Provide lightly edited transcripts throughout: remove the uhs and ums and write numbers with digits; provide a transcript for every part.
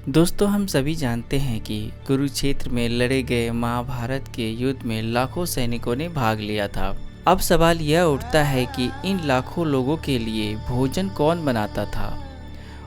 दोस्तों, हम सभी जानते हैं कि कुरुक्षेत्र में लड़े गए महाभारत के युद्ध में लाखों सैनिकों ने भाग लिया था। अब सवाल यह उठता है कि इन लाखों लोगों के लिए भोजन कौन बनाता था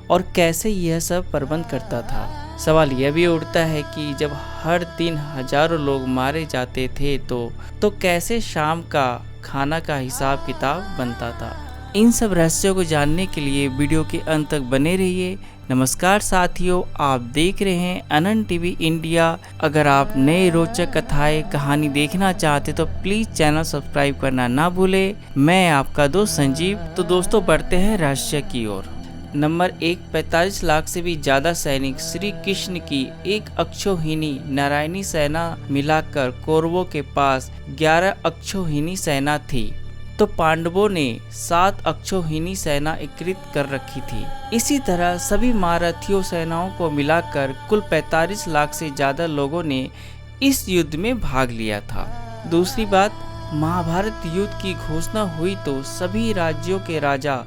और कैसे यह सब प्रबंध करता था। सवाल यह भी उठता है कि जब हर दिन हजारों लोग मारे जाते थे तो कैसे शाम का खाना का हिसाब किताब बनता था। इन सब रहस्यों को जानने के लिए वीडियो के अंत तक बने रहिए। नमस्कार साथियों, आप देख रहे हैं अनंत टीवी इंडिया। अगर आप नए रोचक कथाएं कहानी देखना चाहते तो प्लीज चैनल सब्सक्राइब करना ना भूले। मैं आपका दोस्त संजीव। तो दोस्तों, बढ़ते हैं रहस्य की ओर। नंबर 1, 45 लाख से भी ज्यादा सैनिक श्री कृष्ण की एक अक्षौहिणी नारायणी सेना मिलाकर कौरवों के पास 11 अक्षौहिणी सेना थी, तो पांडवों ने 7 अक्षौहिणी सेना एकत्रित कर रखी थी। इसी तरह सभी महारथियों सेनाओं को मिलाकर कुल 45 लाख से ज्यादा लोगों ने इस युद्ध में भाग लिया था। दूसरी बात, महाभारत युद्ध की घोषणा हुई तो सभी राज्यों के राजा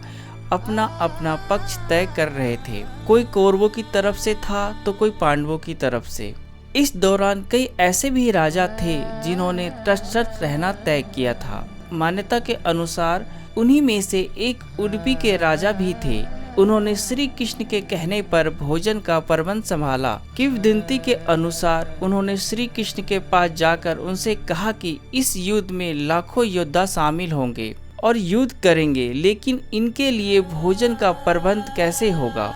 अपना अपना पक्ष तय कर रहे थे। कोई कौरवों की तरफ से था तो कोई पांडवों की तरफ से। इस दौरान कई ऐसे भी राजा थे जिन्होंने तटस्थ रहना तय किया था। मान्यता के अनुसार उन्हीं में से एक उडुपी के राजा भी थे। उन्होंने श्री कृष्ण के कहने पर भोजन का प्रबंध संभाला। किंवदंती के अनुसार उन्होंने श्री कृष्ण के पास जाकर उनसे कहा कि इस युद्ध में लाखों योद्धा शामिल होंगे और युद्ध करेंगे, लेकिन इनके लिए भोजन का प्रबंध कैसे होगा।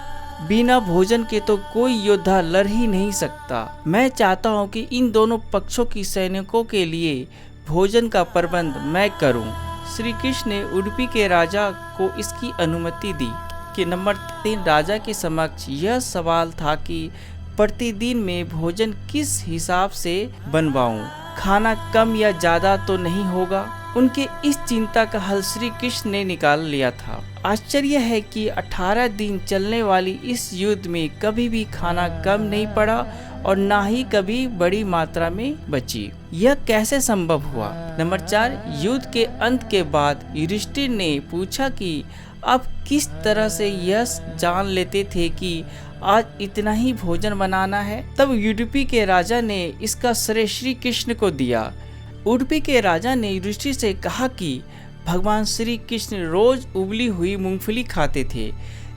बिना भोजन के तो कोई योद्धा लड़ ही नहीं सकता। मैं चाहता हूँ कि इन दोनों पक्षों की सैनिकों के लिए भोजन का प्रबंध मैं करूं। श्री कृष्ण ने उडुपी के राजा को इसकी अनुमति दी। कि नंबर 3, राजा के समक्ष यह सवाल था कि प्रतिदिन में भोजन किस हिसाब से बनवाऊं। खाना कम या ज्यादा तो नहीं होगा। उनके इस चिंता का हल श्री कृष्ण ने निकाल लिया था। आश्चर्य है कि 18 दिन चलने वाली इस युद्ध में कभी भी खाना कम नहीं पड़ा और ना ही कभी बड़ी मात्रा में बची। यह कैसे संभव हुआ। नंबर 4, युद्ध के अंत के बाद युधिष्ठिर ने पूछा कि आप किस तरह से यह जान लेते थे कि आज इतना ही भोजन बनाना है। तब उडुपी के राजा ने इसका श्रेय श्री कृष्ण को दिया। उडुपी के राजा ने युधिष्ठिर से कहा कि भगवान श्री कृष्ण रोज उबली हुई मूंगफली खाते थे।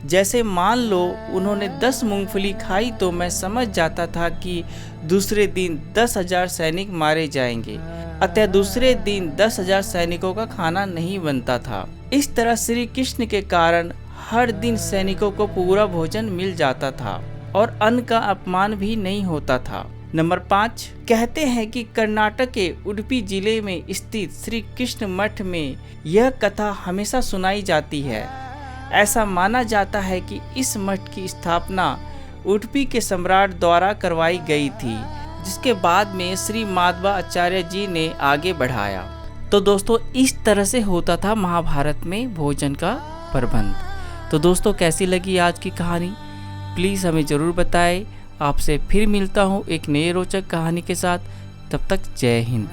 जैसे मान लो उन्होंने 10 मूंगफली खाई तो मैं समझ जाता था कि दूसरे दिन 10,000 सैनिक मारे जाएंगे। अतः दूसरे दिन 10,000 सैनिकों का खाना नहीं बनता था। इस तरह श्री कृष्ण के कारण हर दिन सैनिकों को पूरा भोजन मिल जाता था और अन्न का अपमान भी नहीं होता था। नंबर 5, कहते हैं कि कर्नाटक के उडुपी जिले में स्थित श्री कृष्ण मठ में यह कथा हमेशा सुनाई जाती है। ऐसा माना जाता है कि इस मठ की स्थापना उडुपी के सम्राट द्वारा करवाई गई थी, जिसके बाद में श्री माधवाचार्य जी ने आगे बढ़ाया। तो दोस्तों, इस तरह से होता था महाभारत में भोजन का प्रबंध। तो दोस्तों, कैसी लगी आज की कहानी प्लीज़ हमें ज़रूर बताएं। आपसे फिर मिलता हूँ एक नए रोचक कहानी के साथ। तब तक जय हिंद।